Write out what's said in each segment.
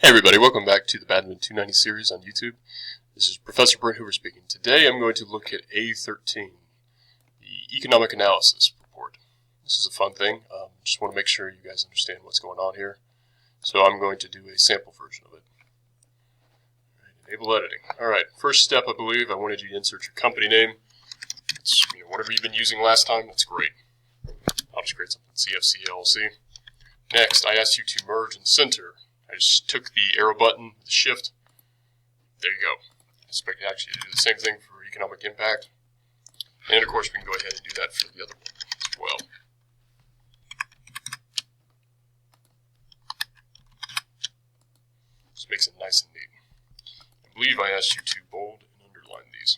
Hey everybody, welcome back to the Badminton 290 series on YouTube. This is Professor Brent Hoover speaking. Today I'm going to look at A13, the Economic Analysis Report. This is a fun thing. Just want to make sure you guys understand what's going on here. So I'm going to do a sample version of it. Enable editing. Alright, first step I believe, I wanted you to insert your company name. It's, whatever you've been using last time, that's great. I'll just create something CFC LLC. Next, I asked you to merge and center. I just took the arrow button, the shift. There you go. I expect it actually to do the same thing for economic impact. And of course we can go ahead and do that for the other one as well. Just makes it nice and neat. I believe I asked you to bold and underline these.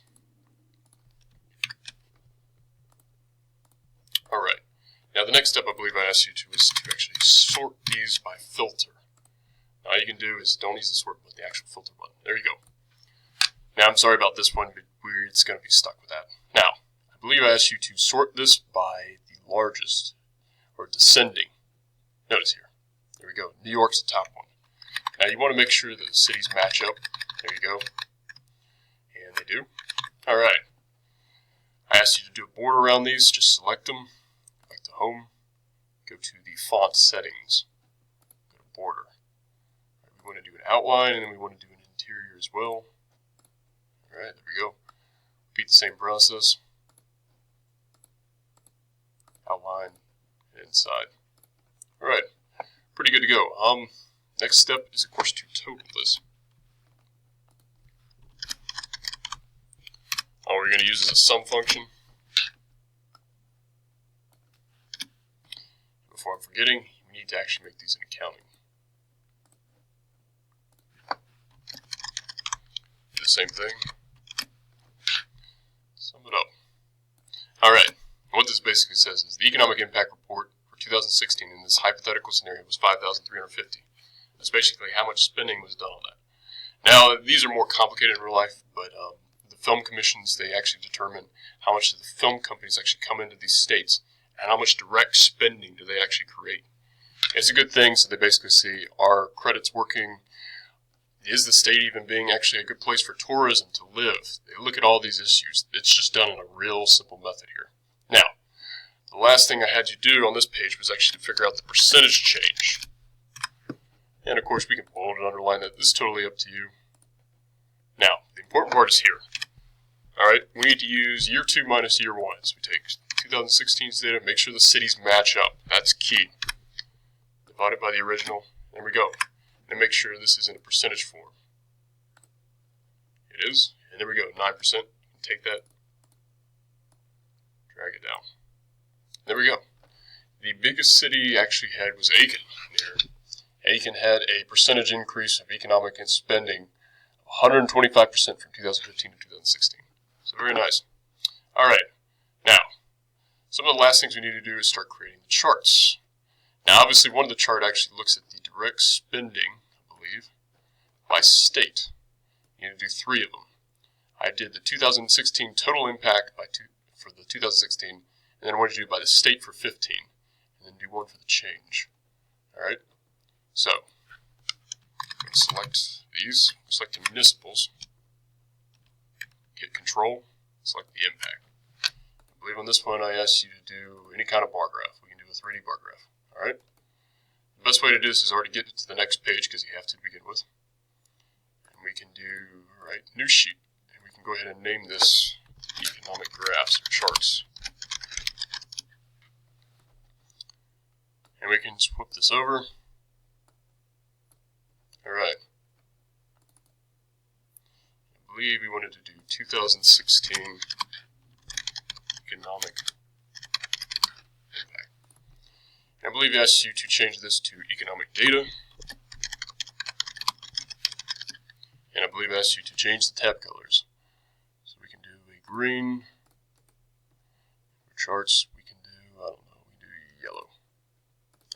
Alright. Now the next step I believe I asked you to was to actually sort these by filter. All you can do is don't use the sort but the actual filter button. There you go. Now I'm sorry about this one, but it's going to be stuck with that. Now, I believe I asked you to sort this by the largest, or descending. Notice here. There we go. New York's the top one. Now you want to make sure that the cities match up. There you go. And they do. Alright. I asked you to do a border around these. Just select them. Go back to home. Go to the font settings. Go to border. We want to do an outline, and then we want to do an interior as well. Alright, there we go. Repeat the same process. Outline, and inside. Alright, pretty good to go. Next step is, of course, to total this. All we're going to use is a sum function. Before I'm forgetting, we need to actually make these in accounting. The same thing. Sum it up. Alright, what this basically says is the economic impact report for 2016 in this hypothetical scenario was 5,350. That's basically how much spending was done on that. Now, these are more complicated in real life, but the film commissions, they actually determine how much the film companies actually come into these states and how much direct spending do they actually create. It's a good thing, so they basically see, are credits working? Is the state even being actually a good place for tourism to live? They look at all these issues. It's just done in a real simple method here. Now, the last thing I had you do on this page was actually to figure out the percentage change. And of course we can bold and underline that. This is totally up to you. Now, the important part is here. Alright, we need to use year 2 minus year 1. So we take 2016's data, make sure the cities match up. That's key. Divide it by the original. There we go. And make sure this is in a percentage form. It is. And there we go, 9%. Take that, drag it down. There we go. The biggest city actually had was Aiken. Aiken had a percentage increase of economic and spending of 125% from 2015 to 2016. So very nice. Alright, now, some of the last things we need to do is start creating the charts. Now obviously one of the chart actually looks at the direct spending, I believe, by state. You need to do 3 of them. I did the 2016 total impact for the 2016, and then I wanted to do by the state for 15, and then do one for the change. Alright, so I'm going to select these, select the municipals, hit control, select the impact. I believe on this one I asked you to do any kind of bar graph. We can do a 3D bar graph. Alright? The best way to do this is already get to the next page because you have to begin with. And we can do, new sheet. And we can go ahead and name this economic graphs or charts. And we can flip this over. Alright. I believe we wanted to do 2016 economic impact. I believe I asked you to change this to economic data. And I believe I asked you to change the tab colors. So we can do a green. For charts, we can do, I don't know, we do yellow.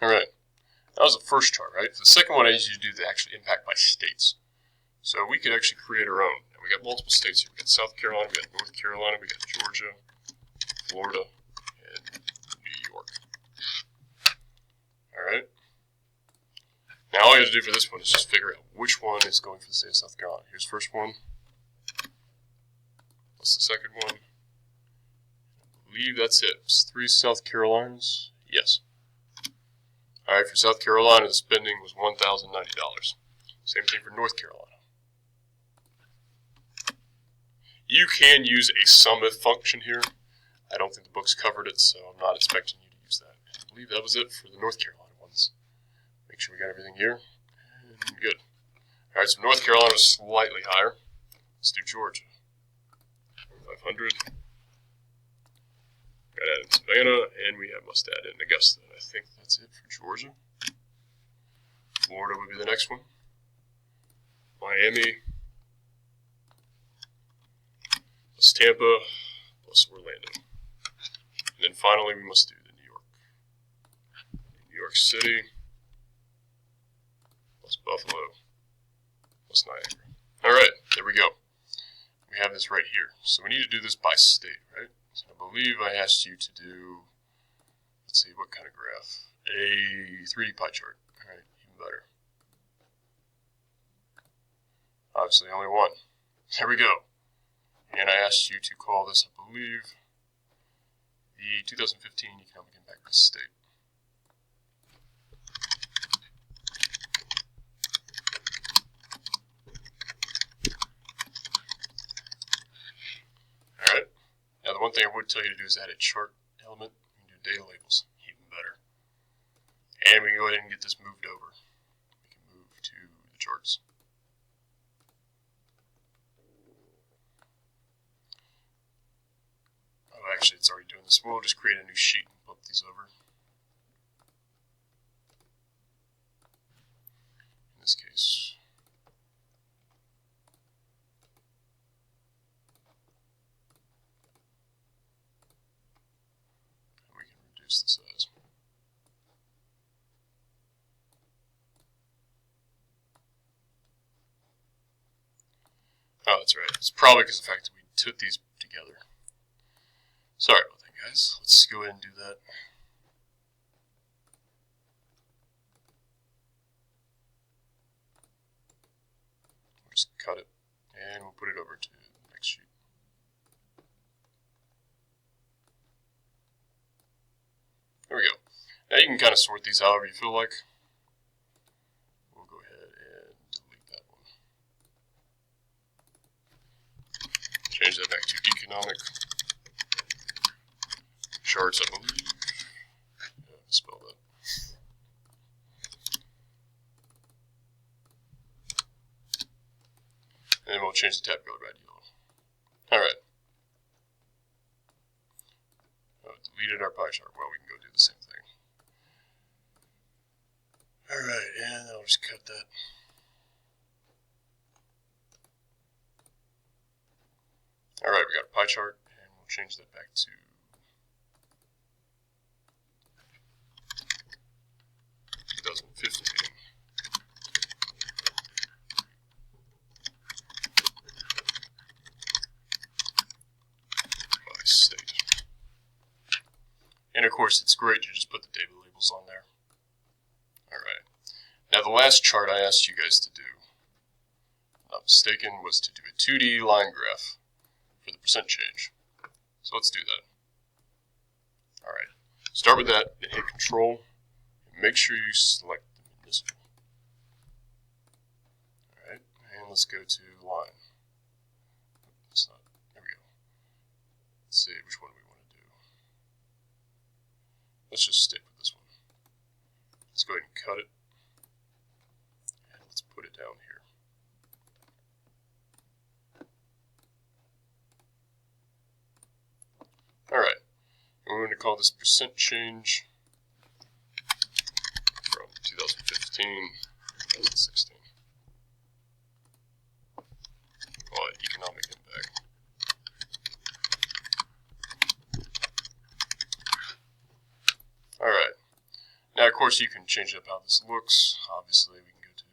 Alright. That was the first chart, right? For the second one, I need you to do the actual impact by states. So we could actually create our own. And we got multiple states here. We got South Carolina, we got North Carolina, we got Georgia, Florida, and New York. Alright. Now all you have to do for this one is just figure out which one is going for the state of South Carolina. Here's the first one. What's the second one? I believe that's it. It's 3 South Carolinas. Yes. Alright, for South Carolina, the spending was $1,090. Same thing for North Carolina. You can use a sum if function here. I don't think the book's covered it, so I'm not expecting you to use that. I believe that was it for the North Carolina ones. Make sure we got everything here. And good. Alright, so North Carolina is slightly higher. Let's do Georgia. 500. Got to add in Savannah, and we must add in Augusta. And I think that's it for Georgia. Florida would be the next one. Miami. Plus Tampa. Plus Orlando. And then finally we must do the New York. New York City. Plus Buffalo. Plus Niagara. Alright, there we go. We have this right here. So we need to do this by state, right? So I believe I asked you to do, let's see, what kind of graph? A 3D pie chart. Alright, even better. Obviously only one. There we go. And I asked you to call this, I believe, the 2015 Economic Impact by State. Alright. Now the one thing I would tell you to do is add a chart element. You can do data labels, even better. And we can go ahead and get this moved over. We can move to the charts. Oh, actually it's already doing this. We'll just create a new sheet and flip these over. In this case, we can reduce the size. Oh, that's right. It's probably because of the fact that we took these together. Sorry about that, guys. Let's go ahead and do that. We'll just cut it, and we'll put it over to the next sheet. There we go. Now you can kind of sort these however you feel like. We'll go ahead and delete that one. Change that back to economic charts, I believe. Yeah, spell that. And we'll change the tab color back to yellow. Alright. Deleted our pie chart. Well, we can go do the same thing. Alright, and I'll just cut that. Alright, we got a pie chart, and we'll change that back to 2015. By state. And of course, it's great to just put the data labels on there. Alright. Now the last chart I asked you guys to do, if I'm not mistaken, was to do a 2D line graph for the percent change. So let's do that. Alright. Start with that, and hit Control, and make sure you select the municipal. Alright, and let's go to line. That's not, there we go. Let's see which one we want to do. Let's just stick with this one. Let's go ahead and cut it. And let's put it down here. Alright. And we're going to call this percent change from 2015 to 2016. Call it economic impact. Alright. Now, of course, you can change up how this looks. Obviously, we can go to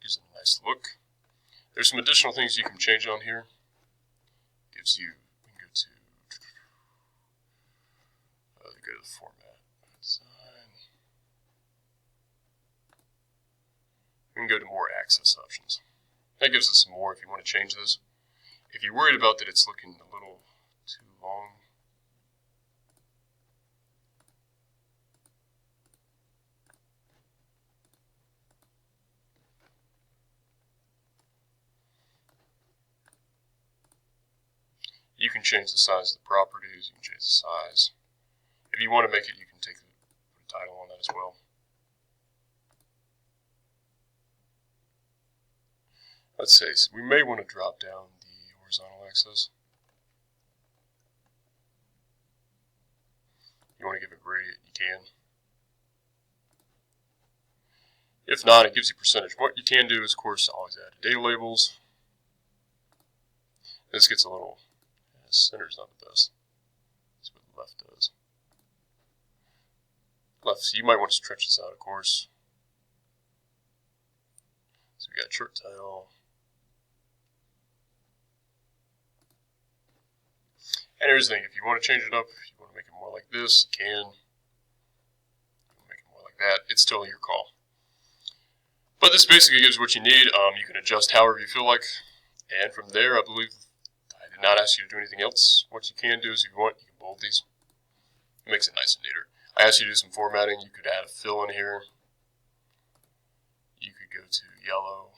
gives it a nice look. There's some additional things you can change on here. Gives you, we can go to the format, design. can go to more access options. That gives us some more if you want to change this. If you're worried about that it's looking a little too long, you can change the size of the properties, you can change the size. If you want to make it, you can put a title on that as well. Let's say, so we may want to drop down the horizontal axis. You want to give a gradient, you can. If not, it gives you percentage. What you can do is, of course, always add data labels. This gets a little, center's not the best. That's what the left does. Left, so you might want to stretch this out, of course. So we got short title. And here's the thing, if you want to change it up, if you want to make it more like this, you can. Make it more like that. It's totally your call. But this basically gives what you need. You can adjust however you feel like. And from there, I believe I did not ask you to do anything else. What you can do is, if you want, you can bold these. It makes it nice and neater. I asked you to do some formatting. You could add a fill in here. You could go to yellow.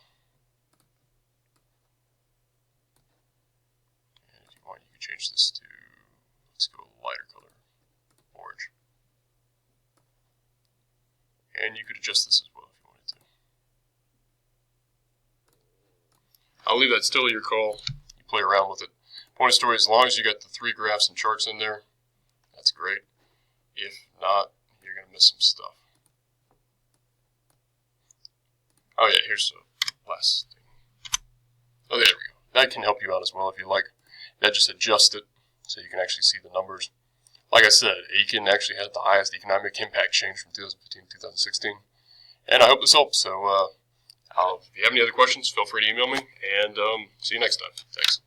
And if you want, you could change this to, let's go lighter color, orange. And you could adjust this as well if you wanted to. I'll leave that still your call. You play around with it. Point of story, as long as you got the 3 graphs and charts in there, that's great. If not, you're going to miss some stuff. Oh yeah, here's the last thing. Oh, there we go. That can help you out as well if you like. That just adjusts it so you can actually see the numbers. Like I said, Aiken actually had the highest economic impact change from 2015 to 2016. And I hope this helps. So if you have any other questions, feel free to email me. And see you next time. Thanks.